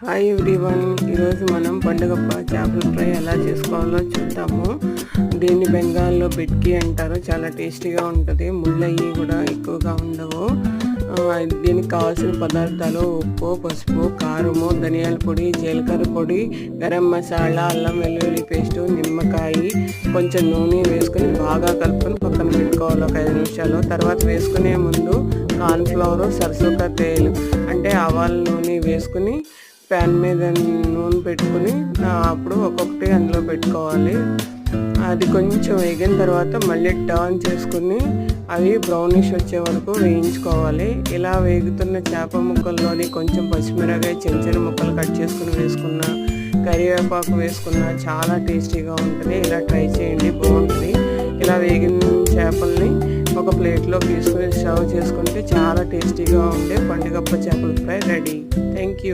Hi everyone, ఈరోజు మనం పండుగప్ప చేపల ఫ్రై ఎలా చేసుకోవాలో చూద్దాము. దీన్ని బెంగాల్లో బెట్కి అంటారు. చాలా టేస్టీగా ఉంటుంది. ముళ్ళయ్యి కూడా ఎక్కువగా ఉండవు. దీనికి కావాల్సిన పదార్థాలు ఉప్పు, పసుపు, కారము, ధనియాల పొడి, జీలకర్ర పొడి, గరం మసాలా, అల్లం వెల్లుల్లి పేస్టు, నిమ్మకాయ, కొంచెం నూనె వేసుకొని బాగా కలుపుకొని పక్కన పెట్టుకోవాలి ఒక 5 నిమిషాలు. తర్వాత వేసుకునే ముందు కార్న్ఫ్లవర్, సరసోకా తేలు అంటే ఆవాల నూనె వేసుకుని ప్యాన్ మీద నూనె పెట్టుకుని అప్పుడు ఒక్కొక్కటి అందులో పెట్టుకోవాలి. అది కొంచెం వేగిన తర్వాత మళ్ళీ టర్న్ చేసుకుని అవి బ్రౌనిష్ వచ్చే వరకు వేయించుకోవాలి. ఇలా వేగుతున్న చేప ముక్కల్లోని కొంచెం పచ్చిమిరకాయ చిన్న చిన్న ముక్కలు కట్ చేసుకుని వేసుకున్న, కరివేపాకు వేసుకున్న చాలా టేస్టీగా ఉంటుంది. ఇలా ట్రై చేయండి, బాగుంటుంది. ఇలా వేగిన చేపల్ని ఒక ప్లేట్లో తీసుకుని సర్వ్ చేసుకుంటే చాలా టేస్టీగా ఉండే పండుగప్ప చేపల ఫ్రై రెడీ. Thank you.